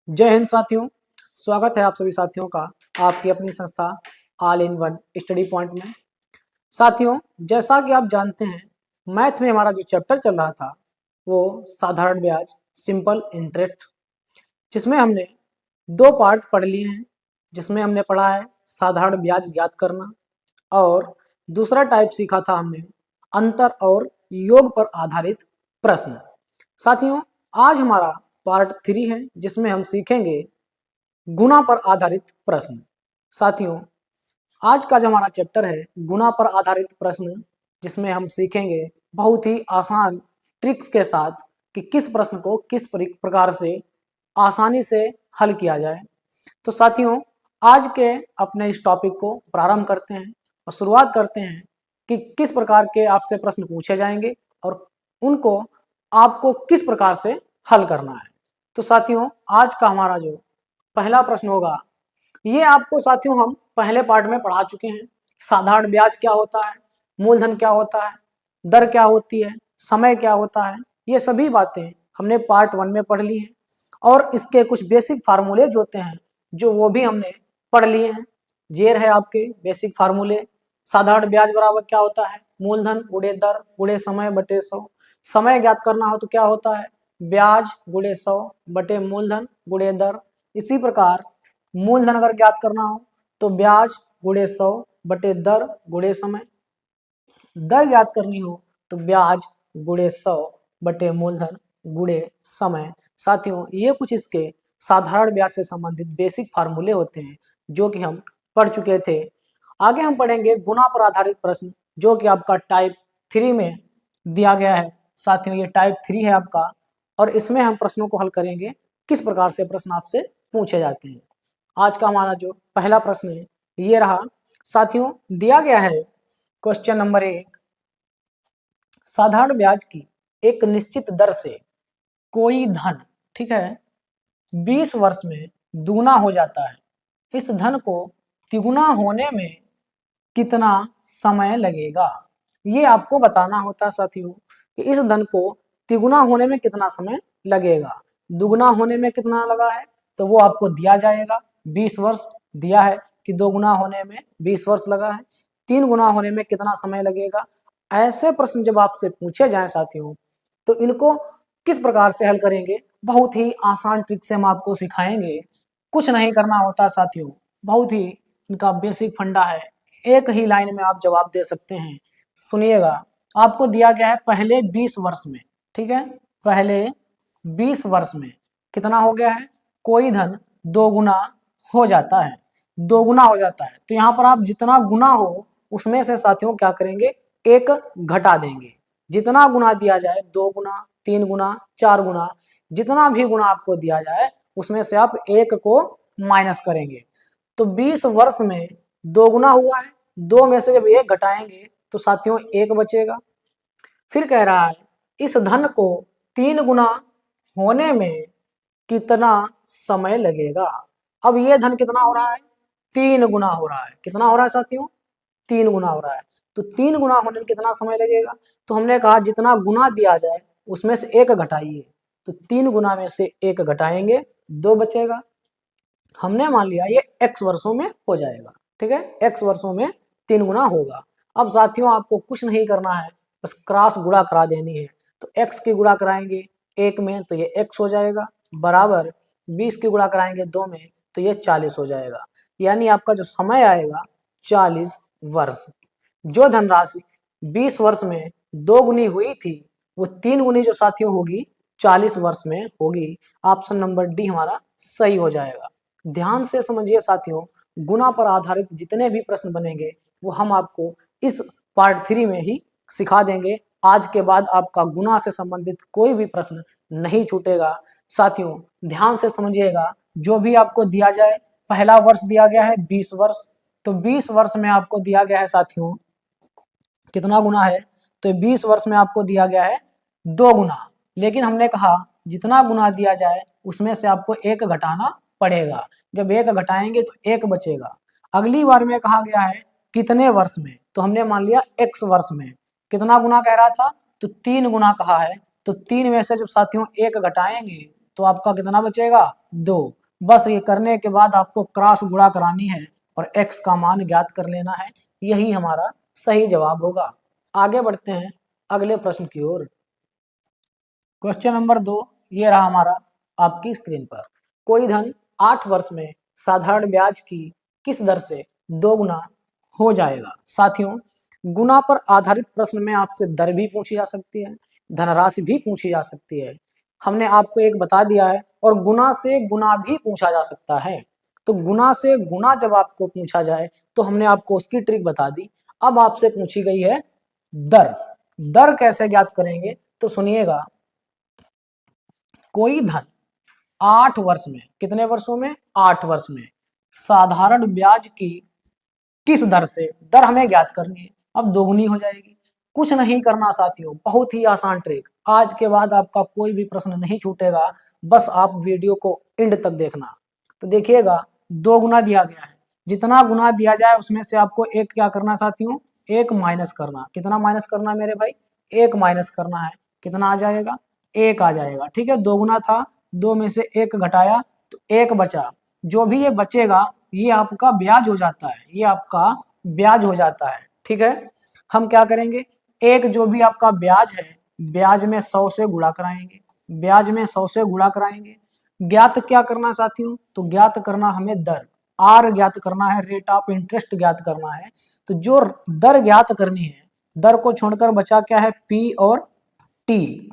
जय हिंद साथियों। स्वागत है आप सभी साथियों का आपकी अपनी संस्था all in one study point में। साथियों, जैसा कि आप जानते हैं, मैथ में हमारा जो चैप्टर चल रहा था वो साधारण ब्याज सिंपल इंटरेस्ट, जिसमें हमने दो पार्ट पढ़ लिए हैं। जिसमें हमने पढ़ा है साधारण ब्याज ज्ञात करना और दूसरा टाइप सीखा था हमने अंतर और योग पर आधारित प्रश्न। साथियों, आज हमारा पार्ट 3 है जिसमें हम सीखेंगे गुणा पर आधारित प्रश्न। साथियों, आज का जो हमारा चैप्टर है गुणा पर आधारित प्रश्न, जिसमें हम सीखेंगे बहुत ही आसान ट्रिक्स के साथ कि किस प्रश्न को किस प्रकार से आसानी से हल किया जाए। तो साथियों, आज के अपने इस टॉपिक को प्रारंभ करते हैं और शुरुआत करते हैं कि किस प्रकार के आपसे प्रश्न पूछे जाएंगे और उनको आपको किस प्रकार से हल करना है। तो साथियों, आज का हमारा जो पहला प्रश्न होगा, ये आपको साथियों हम पहले पार्ट में पढ़ा चुके हैं। साधारण ब्याज क्या होता है, मूलधन क्या होता है, दर क्या होती है, समय क्या होता है, ये सभी बातें हमने पार्ट 1 में पढ़ ली हैं और इसके कुछ बेसिक फार्मूले जो होते हैं जो वो भी हमने पढ़ लिए हैं। ये है आपके बेसिक फार्मूले। साधारण ब्याज बराबर क्या होता है, मूलधन गुणे दर गुणे समय बटे 100। समय ज्ञात करना हो तो क्या होता है, ब्याज गुणे 100 बटे मूलधन गुणे दर। इसी प्रकार मूलधन अगर ज्ञात करना हो तो ब्याज गुणे 100 बटे दर गुणे समय। दर ज्ञात करनी हो तो ब्याज गुणे 100 बटे मूलधन गुणे समय। साथियों, ये कुछ इसके साधारण ब्याज से संबंधित बेसिक फार्मूले होते हैं जो कि हम पढ़ चुके थे। आगे हम पढ़ेंगे गुणा पर आधारित प्रश्न, जो कि आपका टाइप 3 में दिया गया है। साथियों, ये टाइप 3 है आपका और इसमें हम प्रश्नों को हल करेंगे किस प्रकार से प्रश्न आपसे पूछे जाते हैं। आज का हमारा जो पहला प्रश्न है ये रहा। साथियों, दिया गया है क्वेश्चन नंबर 1, साधारण ब्याज की एक निश्चित दर से कोई धन, ठीक है, 20 वर्ष में दुगुना हो जाता है। इस धन को तिगुना होने में कितना समय लगेगा, ये आपको बताना होता है साथियों कि इस धन को तिगुना होने में कितना समय लगेगा। दुगुना होने में कितना लगा है तो वो आपको दिया जाएगा, 20 वर्ष दिया है कि 2 गुना होने में 20 वर्ष लगा है। 3 गुना होने में कितना समय लगेगा। ऐसे प्रश्न जब आपसे पूछे जाएं साथियों तो इनको किस प्रकार से हल करेंगे, बहुत ही आसान ट्रिक से हम आपको सिखाएंगे। कुछ नहीं करना होता साथियों, बहुत ही इनका बेसिक फंडा है। एक ही लाइन में आप जवाब दे सकते हैं। सुनिएगा, आपको दिया गया है पहले 20 वर्ष में, ठीक है, पहले 20 वर्ष में कितना हो गया है, कोई धन 2 गुना हो जाता है, 2 गुना हो जाता है। तो यहाँ पर आप जितना गुना हो उसमें से साथियों क्या करेंगे, एक घटा देंगे। जितना गुना दिया जाए, 2 गुना, 3 गुना, 4 गुना, जितना भी गुना आपको दिया जाए उसमें से आप एक को माइनस करेंगे। तो 20 वर्ष में 2 गुना हुआ है, 2 में से जब एक घटाएंगे तो साथियों एक बचेगा। फिर कह रहा है इस धन को 3 गुना होने में कितना समय लगेगा। अब ये धन कितना हो रहा है, 3 गुना हो रहा है। कितना हो रहा है साथियों, 3 गुना हो रहा है। तो 3 गुना होने में कितना समय लगेगा, तो हमने कहा जितना गुना दिया जाए उसमें से एक घटाइए। तो 3 गुना में से एक घटाएंगे, 2 बचेगा। हमने मान लिया ये x वर्षों में हो जाएगा, ठीक है, x वर्षों में 3 गुना होगा। अब साथियों आपको कुछ नहीं करना है, बस क्रॉस गुणा करा देनी है। तो x की गुणा कराएंगे 1 में तो ये x हो जाएगा, बराबर 20 की गुणा कराएंगे 2 में तो ये 40 हो जाएगा। यानी आपका जो समय आएगा 40 वर्ष। जो धनराशि 20 वर्ष में 2 गुनी हुई थी वो 3 गुनी जो साथियों होगी 40 वर्ष में होगी। ऑप्शन नंबर डी हमारा सही हो जाएगा। ध्यान से समझिए साथियों, गुना पर आधारित जितने भी प्रश्न बनेंगे वो हम आपको इस पार्ट 3 में ही सिखा देंगे। आज के बाद आपका गुना से संबंधित कोई भी प्रश्न नहीं छूटेगा। साथियों ध्यान से समझिएगा, जो भी आपको दिया जाए, पहला वर्ष दिया गया है 20 वर्ष, तो 20 वर्ष में आपको दिया गया है साथियों कितना गुना है, तो 20 वर्ष में आपको दिया गया है 2 गुना। लेकिन हमने कहा जितना गुना दिया जाए उसमें से आपको एक घटाना पड़ेगा। जब एक घटाएंगे तो एक बचेगा। अगली बार में कहा गया है कितने वर्ष में, तो हमने मान लिया x वर्ष में। कितना गुना कह रहा था, तो 3 गुना कहा है। तो 3 में से जब साथियों एक घटाएंगे तो आपका कितना बचेगा 2। बस ये करने के बाद आपको क्रॉस गुणा करानी है और x का मान ज्ञात कर लेना है, यही हमारा सही जवाब होगा। आगे बढ़ते हैं अगले प्रश्न की ओर। क्वेश्चन नंबर 2 ये रहा हमारा आपकी स्क्रीन पर। कोई धन 8 वर्ष में साधारण ब्याज की किस दर से दोगुना हो जाएगा। साथियों, गुना पर आधारित प्रश्न में आपसे दर भी पूछी जा सकती है, धनराशि भी पूछी जा सकती है। हमने आपको एक बता दिया है, और गुना से गुना भी पूछा जा सकता है। तो गुना से गुना जब आपको पूछा जाए तो हमने आपको उसकी ट्रिक बता दी। अब आपसे पूछी गई है दर। दर कैसे ज्ञात करेंगे तो सुनिएगा। कोई धन 8 वर्ष में, कितने वर्षों में 8 वर्ष में, साधारण ब्याज की किस दर से, दर हमें ज्ञात करनी है। अब दोगुनी हो जाएगी। कुछ नहीं करना साथियों, बहुत ही आसान ट्रिक। आज के बाद आपका कोई भी प्रश्न नहीं छूटेगा, बस आप वीडियो को एंड तक देखना। तो देखिएगा, 2 गुना दिया गया है, जितना गुना दिया जाए उसमें से आपको एक क्या करना साथियों, एक माइनस करना। कितना माइनस करना मेरे भाई, एक माइनस करना है। कितना आ जाएगा, एक आ जाएगा। ठीक है, 2 गुना था, 2 में से एक घटाया तो एक बचा। जो भी ये बचेगा ये आपका ब्याज हो जाता है, ये आपका ब्याज हो जाता है। ठीक है, हम क्या करेंगे, एक जो भी आपका ब्याज है, ब्याज में 100 से गुणा कराएंगे, ब्याज में 100 से गुणा कराएंगे। ज्ञात क्या करना साथियों, तो ज्ञात करना हमें दर, आर ज्ञात करना है, रेट ऑफ इंटरेस्ट ज्ञात करना है। तो जो दर ज्ञात करनी है, दर को छोड़कर बचा क्या है, पी और टी,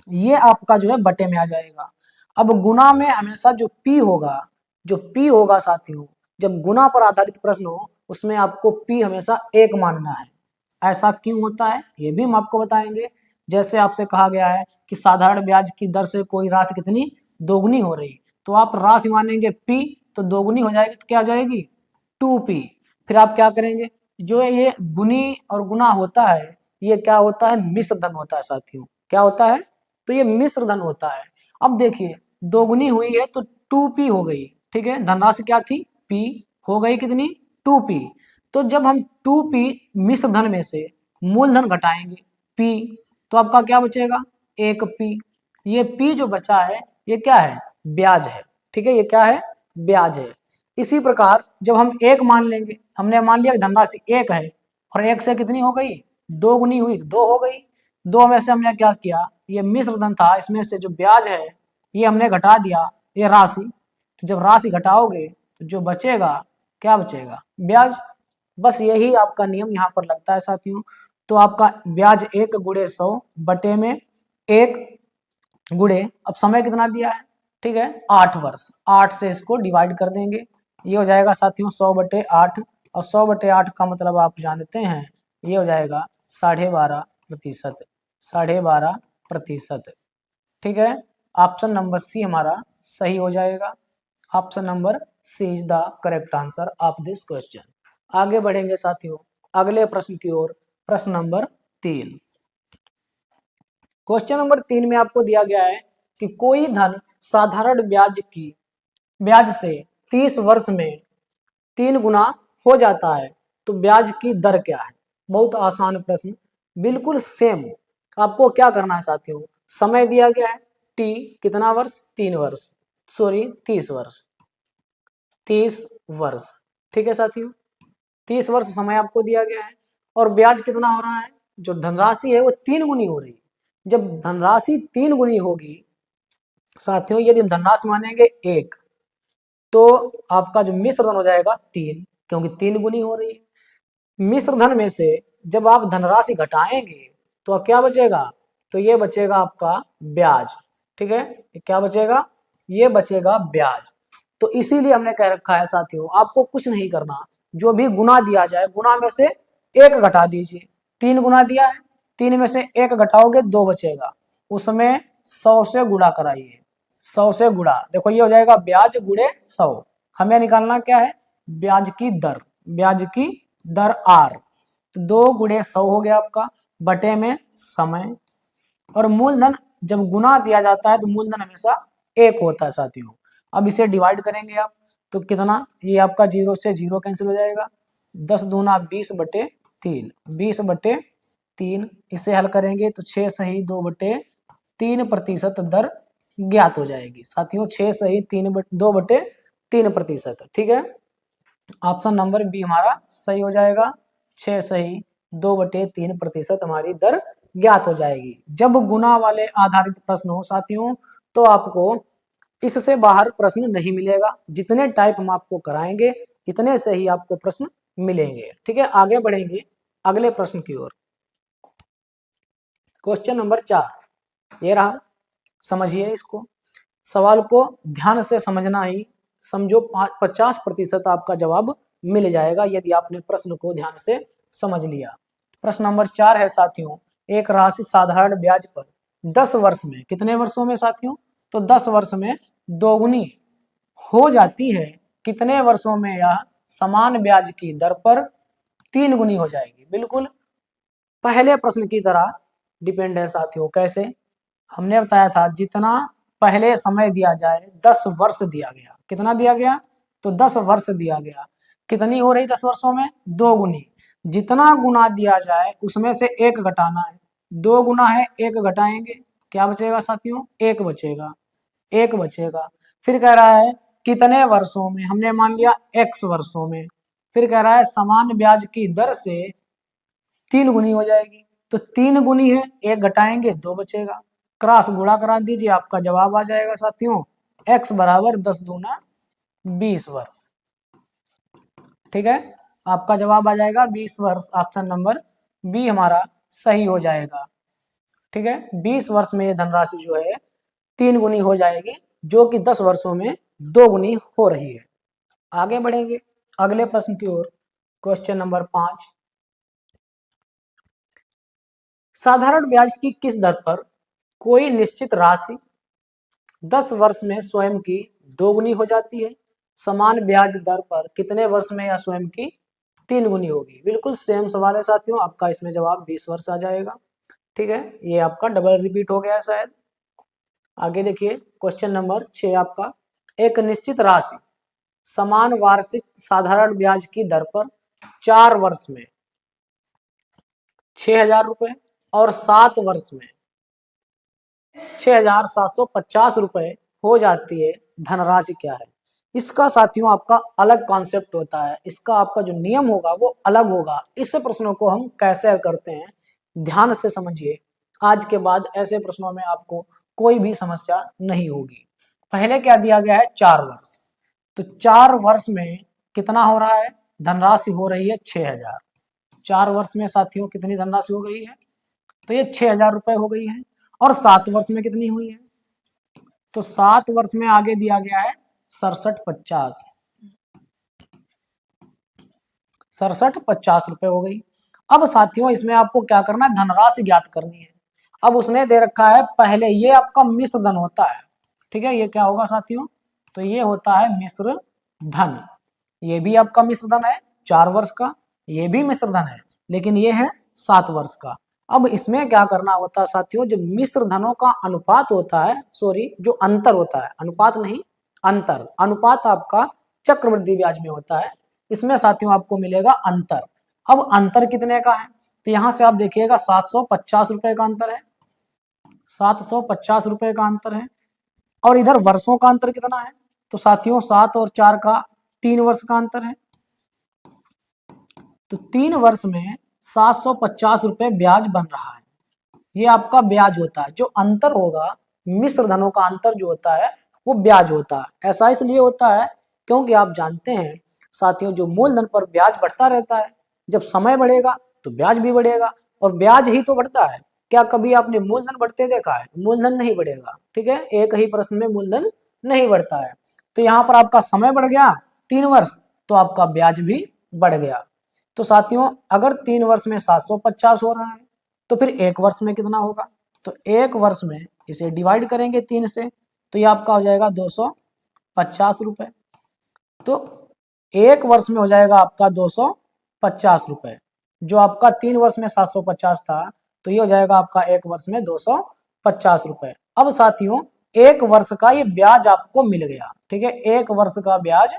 ये आपका जो है बटे में आ जाएगा। अब गुना में हमेशा जो पी होगा, जो पी होगा साथियों, जब गुना पर आधारित प्रश्न हो उसमें आपको पी हमेशा एक मानना है। ऐसा क्यों होता है ये भी हम आपको बताएंगे। जैसे आपसे कहा गया है कि साधारण ब्याज की दर से कोई राशि कितनी दोगुनी हो रही, तो आप राशि मानेंगे पी, तो दोगुनी हो जाएगी तो क्या हो जाएगी 2p। फिर आप क्या करेंगे, जो ये गुनी और गुना होता है ये क्या होता है, मिश्र धन होता है साथियों। क्या होता है, तो ये मिश्र धन होता है। अब देखिए, दोगुनी हुई है तो 2p हो गई। ठीक है, धनराशि क्या थी p, हो गई कितनी 2p। तो जब हम 2p मिश्र धन में से मूलधन घटाएंगे p, तो आपका क्या बचेगा 1p। ये p जो बचा है ये क्या है, ब्याज है। ठीक है, ये क्या है, ब्याज है। इसी प्रकार जब हम एक मान लेंगे, हमने मान लिया धनराशि 1 है और 1 से कितनी हो गई, 2 गुनी हुई तो 2 हो गई। 2 में से हमने क्या किया, ये मिश्र धन था, इसमें से जो ब्याज है ये हमने घटा दिया, ये राशि। तो जब राशि घटाओगे तो जो बचेगा, क्या बचेगा, ब्याज। बस यही आपका नियम यहाँ पर लगता है साथियों। तो आपका ब्याज 1 गुणे 100 बटे में 1 गुणे, अब समय कितना दिया है, ठीक है 8 वर्ष, 8 से इसको डिवाइड कर देंगे, ये हो जाएगा साथियों 100/8। और 100/8 का मतलब आप जानते हैं ये हो जाएगा 12.5%, 12.5%। ठीक है, ऑप्शन नंबर सी हमारा सही हो जाएगा। Option number C is the correct answer of this question. आगे बढ़ेंगे साथियों अगले प्रश्न की ओर। प्रश्न नंबर 3। क्वेश्चन नंबर 3 में आपको दिया गया है कि कोई धन साधारण ब्याज से 30 वर्ष में 3 गुना हो जाता है, तो ब्याज की दर क्या है। बहुत आसान प्रश्न, बिल्कुल सेम। आपको क्या करना है साथियों, समय दिया गया है टी, कितना वर्ष 3 वर्ष, सॉरी 30 वर्ष, 30 वर्ष। ठीक है साथियों, 30 वर्ष समय आपको दिया गया है और ब्याज कितना हो रहा है, जो धनराशि है वो 3 गुनी हो रही है। जब धनराशि 3 गुनी होगी साथियों, यदि धनराशि मानेंगे 1, तो आपका जो मिश्र धन हो जाएगा 3, क्योंकि 3 गुनी हो रही है। मिश्र धन में से जब आप धनराशि घटाएंगे तो क्या बचेगा, तो ये बचेगा आपका ब्याज। ठीक है, क्या बचेगा, ये बचेगा ब्याज। तो इसीलिए हमने कह रखा है साथियों, आपको कुछ नहीं करना, जो भी गुना दिया जाए गुना में से 1 घटा दीजिए। 3 गुना दिया है, 3 में से 1 घटाओगे 2 बचेगा, उसमें 100 से गुणा कराइए, 100 से गुणा। देखो ये हो जाएगा ब्याज गुणे 100। हमें निकालना क्या है, ब्याज की दर, ब्याज की दर आर। तो 2 गुणे 100 हो गया आपका, बटे में समय। और मूलधन जब गुना दिया जाता है तो मूलधन हमेशा 1 होता है साथियों। अब इसे डिवाइड करेंगे आप तो कितना, ये आपका 0 से 0 कैंसिल हो जाएगा, 10 दूना 20/3, 20/3। इसे हल करेंगे तो 6 सही 2/3% दर ज्ञात हो जाएगी। साथियों 6 सही 2/3%। ठीक है, ऑप्शन नंबर बी हमारा सही हो जाएगा। 6 सही 2/3% हमारी दर ज्ञात हो जाएगी। जब गुना वाले आधारित प्रश्न हो साथियों तो आपको इससे बाहर प्रश्न नहीं मिलेगा। जितने टाइप हम आपको कराएंगे इतने से ही आपको प्रश्न मिलेंगे। ठीक है, आगे बढ़ेंगे अगले प्रश्न की ओर। क्वेश्चन नंबर 4 ये रहा, समझिए इसको। सवाल को ध्यान से समझना ही समझो 50% आपका जवाब मिल जाएगा यदि आपने प्रश्न को ध्यान से समझ लिया। प्रश्न नंबर 4 है साथियों, एक राशि साधारण ब्याज पर 10 वर्ष में, कितने वर्षों में साथियों, तो 10 वर्ष में दोगुनी हो जाती है। कितने वर्षों में यह समान ब्याज की दर पर 3 गुनी हो जाएगी। बिल्कुल पहले प्रश्न की तरह डिपेंड है साथियों। कैसे, हमने बताया था जितना पहले समय दिया जाए 10 वर्ष दिया गया। कितना दिया गया, तो 10 वर्ष दिया गया। कितनी हो रही 10 वर्षों में, 2 गुनी। जितना गुना दिया जाए उसमें से 1 घटाना है। 2 गुना है, 1 घटाएंगे, क्या बचेगा साथियों, 1 बचेगा, 1 बचेगा। फिर कह रहा है कितने वर्षों में, हमने मान लिया x वर्षों में। फिर कह रहा है समान ब्याज की दर से 3 गुनी हो जाएगी, तो 3 गुनी है, 1 घटाएंगे 2 बचेगा। क्रॉस गुणा करा दीजिए, आपका जवाब आ जाएगा साथियों x बराबर 10 दूना 20 वर्ष। ठीक है, आपका जवाब आ जाएगा 20 वर्ष। ऑप्शन नंबर बी हमारा सही हो जाएगा। ठीक है, 20 वर्ष में ये धनराशि जो है 3 गुनी हो जाएगी, जो कि 10 वर्षों में 2 गुनी हो रही है। आगे बढ़ेंगे अगले प्रश्न की ओर। क्वेश्चन नंबर 5, साधारण ब्याज की किस दर पर कोई निश्चित राशि 10 वर्ष में स्वयं की 2 गुनी हो जाती है। समान ब्याज दर पर कितने वर्ष में यह स्वयं की 3 गुनी होगी। बिल्कुल सेम सवाल है साथियों, आपका इसमें जवाब 20 वर्ष आ जाएगा। ठीक है, ये आपका डबल रिपीट हो गया है शायद। आगे देखिए क्वेश्चन नंबर 6 आपका, एक निश्चित राशि समान वार्षिक साधारण ब्याज की दर पर 4 वर्ष में 6,000 रुपए और 7 वर्ष में 6,750 रुपए हो जाती है। धनराशि क्या है। इसका साथियों आपका अलग कॉन्सेप्ट होता है, इसका आपका जो नियम होगा वो अलग होगा। इस प्रश्नों को हम कैसे करते हैं ध्यान से समझिए। आज के बाद ऐसे प्रश्नों में आपको कोई भी समस्या नहीं होगी। पहले क्या दिया गया है, 4 वर्ष, तो 4 वर्ष में कितना हो रहा है, धनराशि हो रही है 6,000। 4 वर्ष में साथियों कितनी धनराशि हो गई है, तो ये 6,000 रुपए हो गई है। और 7 वर्ष में कितनी हुई है, तो 7 वर्ष में आगे दिया गया है 6750, 6750 रुपए हो गई। अब साथियों इसमें आपको क्या करना है, धनराशि ज्ञात करनी है। अब उसने दे रखा है पहले, ये आपका मिश्र धन होता है। ठीक है, ये क्या होगा साथियों, तो ये होता है मिश्र धन। ये भी आपका मिश्र धन है 4 वर्ष का, ये भी मिश्र धन है, लेकिन ये है 7 वर्ष का। अब इसमें क्या करना होता है साथियों, जो मिश्र धनों का अनुपात होता है, सॉरी जो अंतर होता है, अनुपात नहीं अंतर, अनुपात आपका चक्रवृद्धि ब्याज में होता है, इसमें साथियों आपको मिलेगा अंतर। अब अंतर कितने का है, तो यहां से आप देखिएगा 750 रुपए का अंतर है, 750 रुपए का अंतर है। और इधर वर्षों का अंतर कितना है, तो साथियों 7 और 4 का 3 वर्ष का अंतर है। तो 3 वर्ष में 750 रुपए ब्याज बन रहा है। ये आपका ब्याज होता है, जो अंतर होगा मिश्र धनों का अंतर जो होता है वो ब्याज होता है। ऐसा इसलिए होता है क्योंकि आप जानते हैं साथियों, जो मूलधन पर ब्याज बढ़ता रहता है, जब समय बढ़ेगा तो ब्याज भी बढ़ेगा, और ब्याज ही तो बढ़ता है। क्या कभी आपने मूलधन बढ़ते देखा है, मूलधन नहीं बढ़ेगा। ठीक है, एक ही प्रश्न में मूलधन नहीं बढ़ता है। तो यहाँ पर आपका समय बढ़ गया 3 वर्ष, तो आपका ब्याज भी बढ़ गया। तो साथियों अगर 3 वर्ष में 750 हो रहा है, तो फिर 1 वर्ष में कितना होगा, तो 1 वर्ष में इसे डिवाइड करेंगे 3 से, तो ये आपका हो जाएगा 250 रुपए। तो 1 वर्ष में हो जाएगा आपका 250 रुपए। जो आपका 3 वर्ष में 750 था, तो ये हो जाएगा आपका 1 वर्ष में 250 रुपए। अब साथियों 1 वर्ष का ये ब्याज आपको मिल गया। ठीक है, 1 वर्ष का ब्याज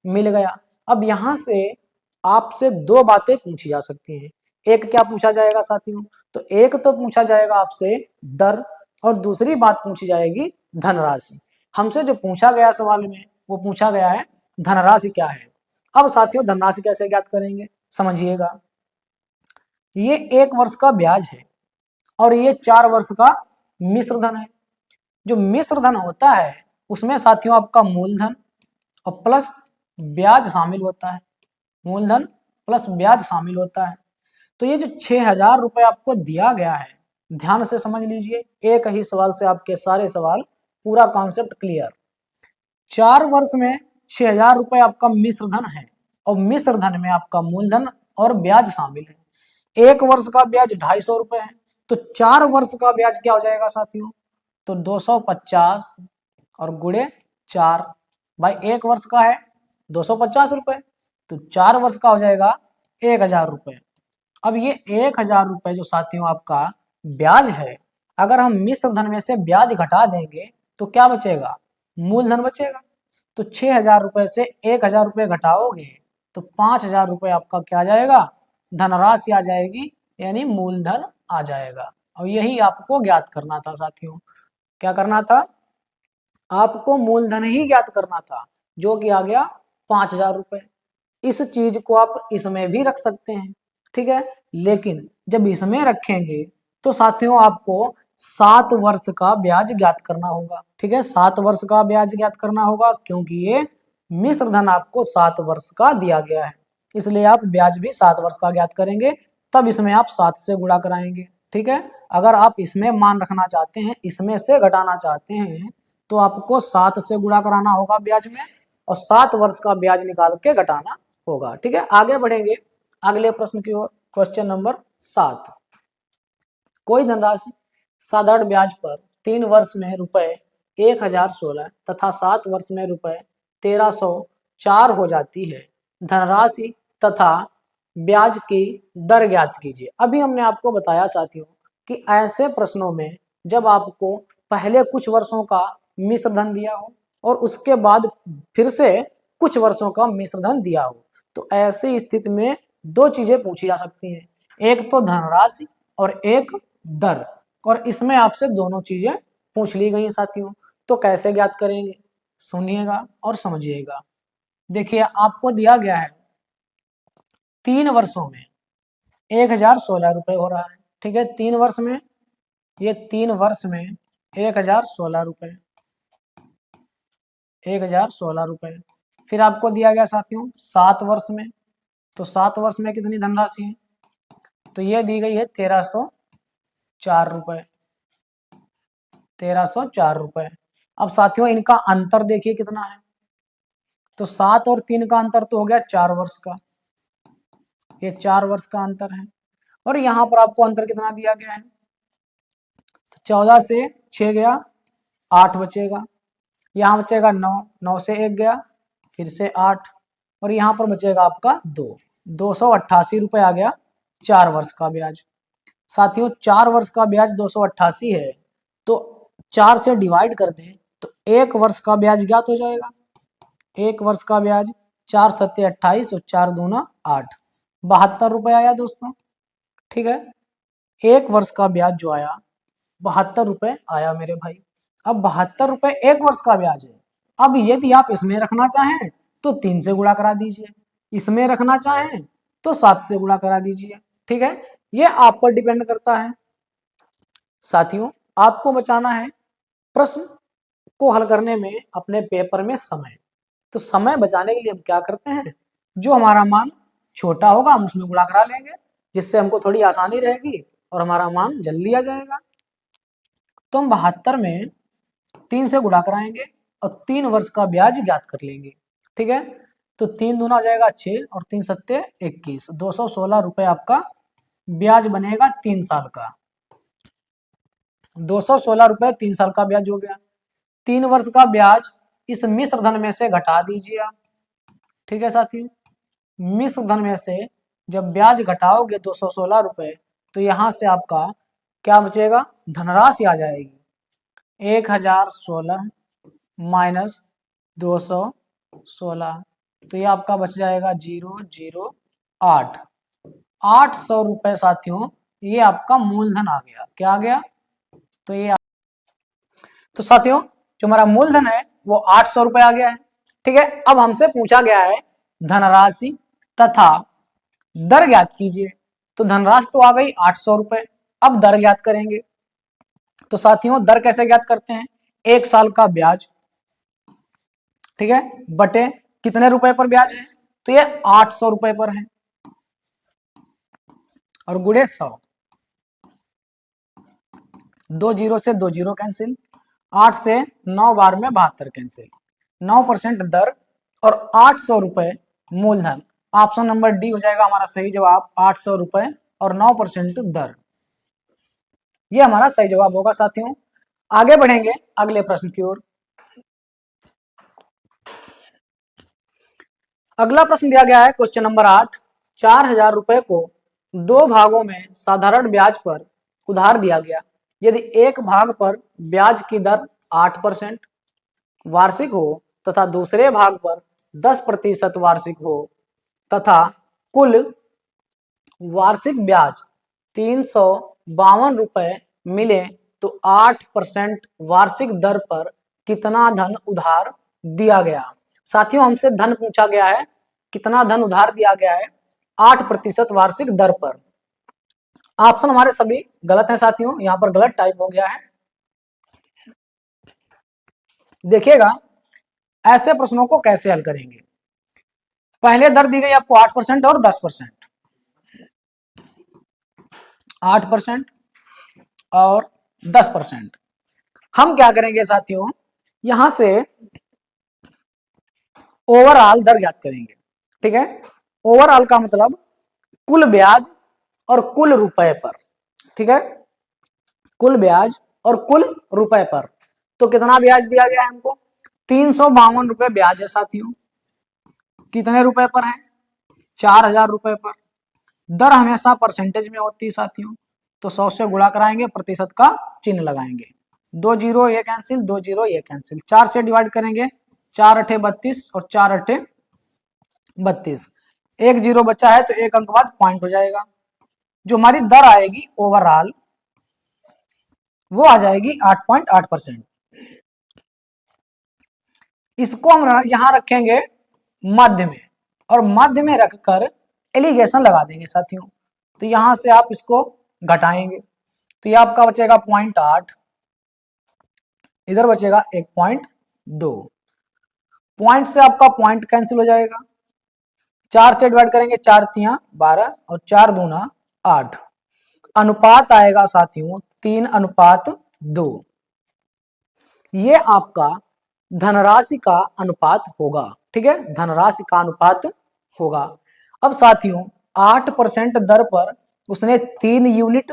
मिल गया। अब यहां से आपसे 2 बातें पूछी जा सकती हैं। एक क्या पूछा जाएगा साथियों, तो एक तो पूछा जाएगा आपसे दर, और दूसरी बात पूछी जाएगी धनराशि। हमसे जो पूछा गया सवाल में वो पूछा गया है धनराशि क्या है। अब साथियों धनराशि कैसे ज्ञात करेंगे समझिएगा। ये 1 वर्ष का ब्याज है और ये 4 वर्ष का मिश्र धन है। जो मिश्र धन होता है उसमें साथियों आपका मूलधन और प्लस ब्याज शामिल होता है। मूलधन प्लस ब्याज शामिल होता है। तो ये जो 6,000 रुपए आपको दिया गया है, ध्यान से समझ लीजिए, एक ही सवाल से आपके सारे सवाल, पूरा कॉन्सेप्ट क्लियर। 4 वर्ष में 6,000 रुपए आपका मिश्र धन है और मिश्र धन में आपका मूलधन और ब्याज शामिल है। 1 वर्ष का ब्याज 250 रुपए है, तो 4 वर्ष का ब्याज क्या हो जाएगा साथियों, तो 250 और गुणे 4, भाई 1 वर्ष का है 250 रुपए, तो 4 वर्ष का हो जाएगा 1,000 रुपए। अब ये 1,000 रुपए जो साथियों आपका ब्याज है, अगर हम मिश्र धन में से ब्याज घटा देंगे तो क्या बचेगा, मूलधन बचेगा। तो 6,000 रुपए से 1,000 रुपए घटाओगे तो 5,000 रुपए आपका क्या आ जाएगा, धनराशि आ जाएगी, यानी मूलधन आ जाएगा। और यही आपको ज्ञात करना था साथियों। क्या करना था, आपको मूलधन ही ज्ञात करना था, जो कि आ गया 5,000 रुपए। इस चीज को आप इसमें भी रख सकते हैं, ठीक है, लेकिन जब इसमें रखेंगे तो साथियों आपको 7 वर्ष का ब्याज ज्ञात करना होगा। ठीक है, 7 वर्ष का ब्याज ज्ञात करना होगा, क्योंकि ये मिश्र धन आपको 7 वर्ष का दिया गया है, इसलिए आप ब्याज भी 7 वर्ष का ज्ञात करेंगे, तब इसमें आप 7 से गुणा कराएंगे। ठीक है, अगर आप इसमें मान रखना चाहते हैं, इसमें से घटाना चाहते हैं, तो आपको 7 से गुणा कराना होगा ब्याज में, और 7 वर्ष का ब्याज निकाल के घटाना होगा। ठीक है, आगे बढ़ेंगे अगले प्रश्न की ओर। क्वेश्चन नंबर 7, कोई धनराशि साधारण ब्याज पर 3 वर्ष में रुपए 1,016 तथा 7 वर्ष में रुपए 1,304 हो जाती है। धनराशि तथा ब्याज की दर ज्ञात कीजिए। अभी हमने आपको बताया साथियों कि ऐसे प्रश्नों में जब आपको पहले कुछ वर्षों का मिश्र धन दिया हो और उसके बाद फिर से कुछ वर्षों का मिश्र धन दिया हो, तो ऐसी स्थिति में 2 चीजें पूछी जा सकती हैं, एक तो धनराशि और एक दर, और इसमें आपसे दोनों चीजें पूछ ली गई साथियों। तो कैसे ज्ञात करेंगे, सुनिएगा और समझिएगा। देखिए आपको दिया गया है 3 वर्षों में 1,016 रुपए हो रहा है। ठीक है, 3 वर्ष में, ये 3 वर्ष में 1,016 रुपए, 1,016 रुपए। फिर आपको दिया गया साथियों 7 वर्ष में, तो 7 वर्ष में कितनी धनराशि है, तो ये दी गई है 1,304 रुपए, 1,304 रुपए। अब साथियों इनका अंतर देखिए कितना है, तो 7 और 3 का अंतर तो हो गया 4 वर्ष का, ये 4 वर्ष का अंतर है। और यहाँ पर आपको अंतर कितना दिया गया है, तो 14 से 6 गया 8 बचेगा, यहाँ बचेगा 9, 9 से 1 गया फिर से 8, और यहाँ पर बचेगा आपका 288 रुपए आ गया 4 वर्ष का ब्याज। साथियों 4 वर्ष का ब्याज 288 है, तो 4 से डिवाइड कर दें तो 1 वर्ष का ब्याज ज्ञात हो जाएगा। 1 वर्ष का ब्याज 4 सत्ते 28 और 4 दूना 8, 72 रुपए आया दोस्तों। ठीक है, 1 वर्ष का ब्याज जो आया 72 रुपए आया मेरे भाई। अब 72 रुपए 1 वर्ष का ब्याज है। अब यदि आप इसमें रखना चाहें तो 3 से गुणा करा दीजिए, इसमें रखना चाहें तो 7 से गुणा करा दीजिए। ठीक है, ये आप पर डिपेंड करता है। साथियों आपको बचाना है प्रश्न को हल करने में अपने पेपर में समय, तो समय बचाने के लिए हम क्या करते हैं, जो हमारा मान छोटा होगा हम उसमें गुणा करा लेंगे, जिससे हमको थोड़ी आसानी रहेगी और हमारा मान जल्दी आ जाएगा। तो हम 72 में 3 से गुणा कराएंगे और 3 वर्ष का ब्याज ज्ञात कर लेंगे। ठीक है, तो 3 दूना हो जाएगा 6 और 3 सत्ते 21, 216 रुपए आपका ब्याज बनेगा 3 साल का। 216 रुपए 3 साल का ब्याज हो गया। 3 वर्ष का ब्याज इस मिश्र धन में से घटा दीजिए आप। ठीक है साथियों, मिश्र धन में से जब ब्याज घटाओगे 216 रुपए, तो यहां से आपका क्या बचेगा, धनराशि आ जाएगी 1,016 माइनस 216, तो ये आपका बच जाएगा 008, 800 रुपए साथियों, ये आपका मूलधन आ गया। क्या आ गया, तो ये तो साथियों जो हमारा मूलधन है वो 800 रुपए आ गया है। ठीक है, अब हमसे पूछा गया है धनराशि तथा दर ज्ञात कीजिए। तो धनराशि तो आ गई 800 रुपए, अब दर ज्ञात करेंगे। तो साथियों दर कैसे ज्ञात करते हैं, 1 साल का ब्याज, ठीक है, बटे कितने रुपए पर ब्याज है, तो ये 800 रुपए पर है, और गुणे 100, 2 जीरो से 2 जीरो कैंसिल, 8 से 9 बार में 72 कैंसिल, 9% दर और 800 रुपए मूलधन। ऑप्शन नंबर डी हो जाएगा हमारा सही जवाब, 800 रुपए और 9% दर, ये हमारा सही जवाब होगा। साथियों आगे बढ़ेंगे अगले प्रश्न की ओर। अगला प्रश्न दिया गया है क्वेश्चन नंबर 8, 4000 रुपए को 2 भागों में साधारण ब्याज पर उधार दिया गया। यदि एक भाग पर ब्याज की दर 8% वार्षिक हो तथा दूसरे भाग पर 10% वार्षिक हो तथा कुल वार्षिक ब्याज 352 रुपए मिले, तो 8% वार्षिक दर पर कितना धन उधार दिया गया। साथियों हमसे धन पूछा गया है, कितना धन उधार दिया गया है, 8% वार्षिक दर पर। ऑप्शन हमारे सभी गलत है साथियों, यहां पर गलत टाइप हो गया है। देखिएगा ऐसे प्रश्नों को कैसे हल करेंगे। पहले दर दी गई आपको 8% और 10%, 8% और 10%। हम क्या करेंगे साथियों, यहां से ओवरऑल दर ज्ञात करेंगे। ठीक है, ओवरऑल का मतलब कुल ब्याज और कुल रुपए पर। ठीक है, कुल ब्याज और कुल रुपए पर, तो कितना ब्याज दिया गया है हमको, 352 रुपए ब्याज है साथियों, कितने रुपए पर है, 4000 रुपए पर। दर हमेशा परसेंटेज में होती है साथियों, तो 100 से गुणा कराएंगे, प्रतिशत का चिन्ह लगाएंगे, 2 जीरो ये कैंसिल, 2 जीरो ये कैंसिल, 4 से डिवाइड करेंगे, 4 अठे 32 और 4 अठे 32, 1 जीरो बचा है तो 1 अंक बाद पॉइंट हो जाएगा। जो हमारी दर आएगी ओवरऑल वो आ जाएगी 8.8%। इसको हम यहां रखेंगे मध्य में, और मध्य में रखकर एलिगेशन लगा देंगे साथियों। तो यहां से आप इसको घटाएंगे, तो ये आपका बचेगा 0.8, इधर बचेगा 1.2, पॉइंट से आपका पॉइंट कैंसिल हो जाएगा, 4 से डिवाइड करेंगे, 4 तिया 12 और 4 दूना 8, अनुपात आएगा साथियों 3:2। ये आपका धनराशि का अनुपात होगा। ठीक है, धनराशि का अनुपात होगा। अब साथियों 8% दर पर उसने 3 यूनिट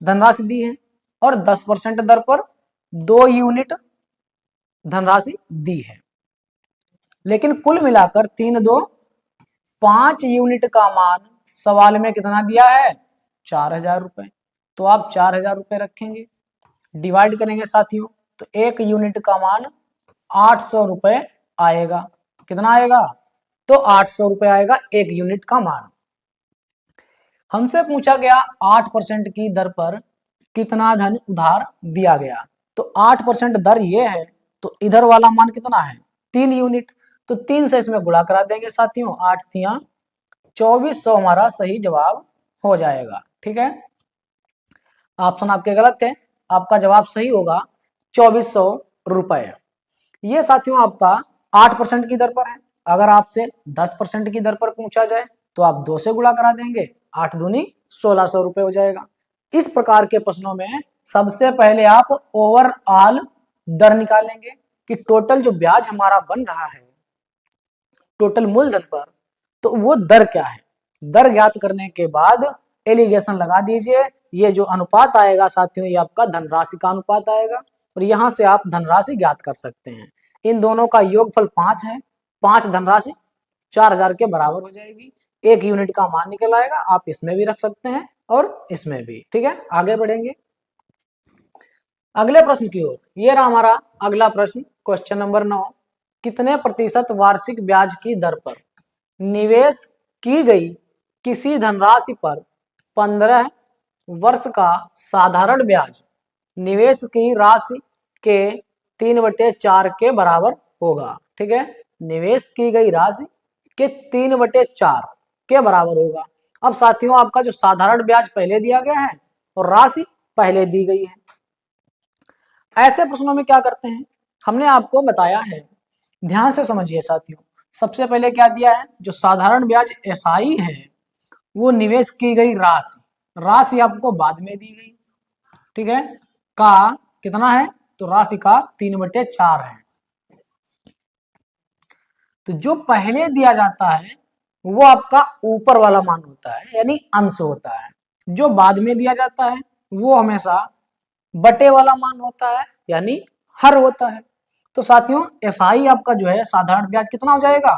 धनराशि दी है और 10% दर पर 2 यूनिट धनराशि दी है, लेकिन कुल मिलाकर 3 2 5 यूनिट का मान सवाल में कितना दिया है, 4000 रुपए। तो आप 4000 रुपए रखेंगे, डिवाइड करेंगे साथियों, तो 1 यूनिट का मान 800 रुपए आएगा। कितना आएगा, तो 800 रुपए आएगा 1 यूनिट का मान। हमसे पूछा गया 8% की दर पर कितना धन उधार दिया गया, तो 8% दर ये है, तो इधर वाला मान कितना है, 3 यूनिट, तो 3 से इसमें गुणा करा देंगे साथियों, 8 तिया 2400 हमारा सही जवाब हो जाएगा। ठीक है, ऑप्शन आपके गलत थे, आपका जवाब सही होगा 2400 रुपए। ये साथियों आपका 8% की दर पर है। अगर आपसे 10% की दर पर पूछा जाए तो आप 2 से गुणा करा देंगे, 8 दूनी 1600 रुपए हो जाएगा। इस प्रकार के प्रश्नों में सबसे पहले आप ओवरऑल दर निकालेंगे कि टोटल जो ब्याज हमारा बन रहा है टोटल मूलधन पर, तो वो दर क्या है। दर ज्ञात करने के बाद एलिगेशन लगा दीजिए। ये जो अनुपात आएगा साथियों ये आपका धनराशि का अनुपात आएगा, और यहां से आप धनराशि ज्ञात कर सकते हैं। इन दोनों का योगफल 5 है, 5 धनराशि 4000 के बराबर हो जाएगी, 1 यूनिट का मान निकल आएगा। आप इसमें भी रख सकते हैं और इसमें भी। ठीक है, आगे बढ़ेंगे अगले प्रश्न की ओर। ये रहा हमारा अगला प्रश्न, क्वेश्चन नंबर 9, कितने प्रतिशत वार्षिक ब्याज की दर पर निवेश की गई किसी धनराशि पर 15 वर्ष का साधारण ब्याज निवेश की राशि के 3/4 के बराबर होगा। ठीक है, निवेश की गई राशि के 3/4 के बराबर होगा। अब साथियों आपका जो साधारण ब्याज पहले दिया गया है और राशि पहले दी गई है। ऐसे प्रश्नों में क्या करते हैं, हमने आपको बताया है, ध्यान से समझिए साथियों। सबसे पहले क्या दिया है, जो साधारण ब्याज एसआई है वो निवेश की गई राशि, राशि आपको बाद में दी गई। ठीक है, का कितना है, तो राशि का 3/4 है। तो जो पहले दिया जाता है वो आपका ऊपर वाला मान होता है, यानी अंश होता है। जो बाद में दिया जाता है वो हमेशा बटे वाला मान होता है, यानी हर होता है। तो साथियों एसआई आपका जो है साधारण ब्याज कितना हो जाएगा,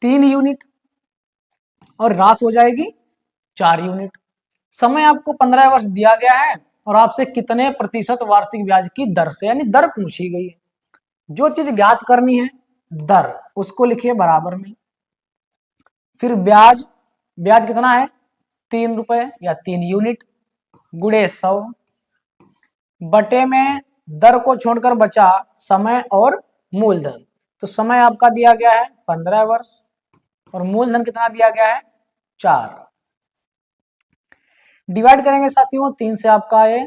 3 यूनिट, और राशि हो जाएगी 4 यूनिट। समय आपको 15 वर्ष दिया गया है और आपसे कितने प्रतिशत वार्षिक ब्याज की दर से, यानी दर पूछी गई है। जो चीज ज्ञात करनी है दर, उसको लिखिए बराबर में। फिर ब्याज, ब्याज कितना है, 3 रुपए या 3 यूनिट गुणे 100, बटे में दर को छोड़कर बचा समय और मूलधन। तो समय आपका दिया गया है 15 वर्ष और मूलधन कितना दिया गया है, 4। डिवाइड करेंगे साथियों, 3 से आपका है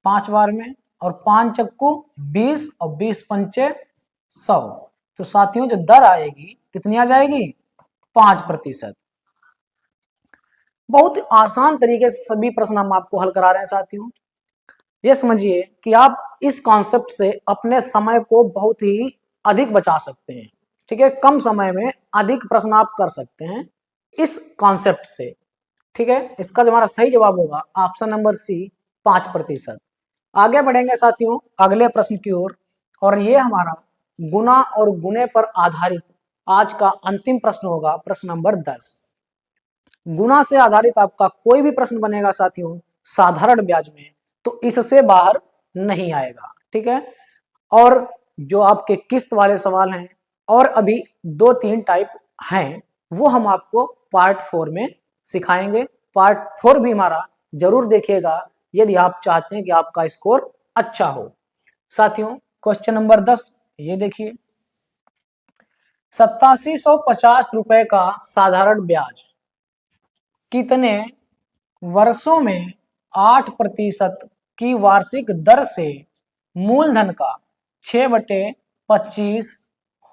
5 बार में, और 5 चक्कू 20 और 20 पंचे 100। तो साथियों जो दर आएगी कितनी आ जाएगी, 5%। बहुत आसान तरीके से सभी प्रश्न हम आपको हल करा रहे हैं साथियों। ये समझिए कि आप इस कॉन्सेप्ट से अपने समय को बहुत ही अधिक बचा सकते हैं। ठीक है, कम समय में अधिक प्रश्न आप कर सकते हैं इस कॉन्सेप्ट से। ठीक है, इसका जो हमारा सही जवाब होगा ऑप्शन नंबर सी, 5%। आगे बढ़ेंगे साथियों अगले प्रश्न की ओर, और ये हमारा गुना और गुणे पर आधारित आज का अंतिम प्रश्न होगा, प्रश्न नंबर 10। गुना से आधारित आपका कोई भी प्रश्न बनेगा साथियों साधारण ब्याज में, तो इससे बाहर नहीं आएगा। ठीक है, और जो आपके किस्त वाले सवाल हैं और अभी 2-3 टाइप हैं वो हम आपको पार्ट 4 में सिखाएंगे। पार्ट 4 भी हमारा जरूर देखिएगा यदि आप चाहते हैं कि आपका स्कोर अच्छा हो। साथियों क्वेश्चन नंबर 10 ये देखिए, 8750 रुपए का साधारण ब्याज कितने वर्षों में 8% की वार्षिक दर से मूलधन का 6/25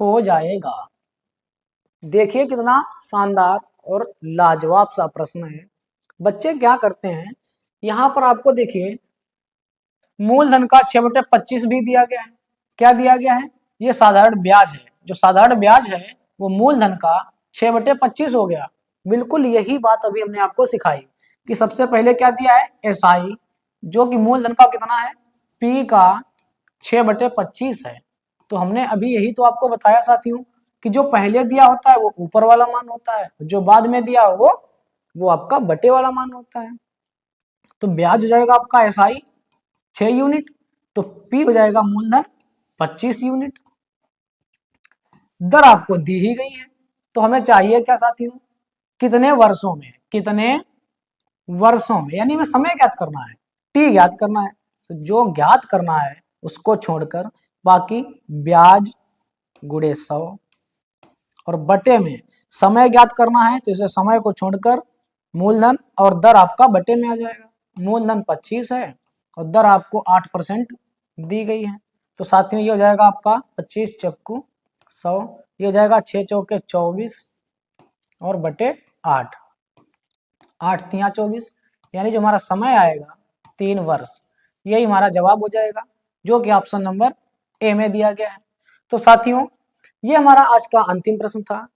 हो जाएगा। देखिए कितना शानदार और लाजवाब सा प्रश्न है। बच्चे क्या करते हैं, यहां पर आपको देखिए मूलधन का 6/25 भी दिया गया है। क्या दिया गया है, ये साधारण ब्याज है। जो साधारण ब्याज है वो मूलधन का 6/25 हो गया। बिल्कुल यही बात अभी हमने आपको सिखाई कि सबसे पहले क्या दिया है, एसआई, जो कि मूलधन का कितना है, पी का 6/25 है। तो हमने अभी यही तो आपको बताया साथियों कि जो पहले दिया होता है वो ऊपर वाला मान होता है, जो बाद में दिया वो आपका बटे वाला मान होता है। तो ब्याज हो जाएगा आपका एसआई 6 यूनिट, तो पी हो जाएगा मूलधन 25 यूनिट। दर आपको दी ही गई है, तो हमें चाहिए क्या साथियों, कितने वर्षों में, कितने वर्षों में, यानी हमें समय ज्ञात करना है, टी ज्ञात करना है। तो जो ज्ञात करना है उसको छोड़कर बाकी ब्याज गुणे 100 और बटे में समय ज्ञात करना है, तो इसे समय को छोड़कर मूलधन और दर आपका बटे में आ जाएगा। मूलधन 25 है और दर आपको 8% दी गई है। तो साथियों ये हो जाएगा आपका 25 चक्कू 100, ये हो जाएगा 6 चौके 24 और बटे 8, 8 तिया 24, यानी जो हमारा समय आएगा 3 वर्ष, यही हमारा जवाब हो जाएगा, जो कि ऑप्शन नंबर ए में दिया गया है। तो साथियों ये हमारा आज का अंतिम प्रश्न था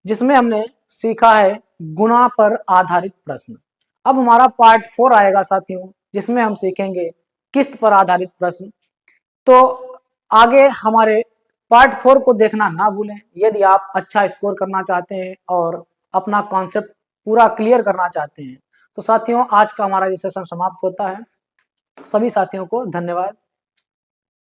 जिसमें हमने सीखा है गुणा पर आधारित प्रश्न। अब हमारा पार्ट 4 आएगा साथियों, जिसमें हम सीखेंगे किस्त पर आधारित प्रश्न। तो आगे हमारे पार्ट 4 को देखना ना भूलें यदि आप अच्छा स्कोर करना चाहते हैं और अपना कॉन्सेप्ट पूरा क्लियर करना चाहते हैं। तो साथियों आज का हमारा ये सेशन समाप्त होता है। सभी साथियों को धन्यवाद।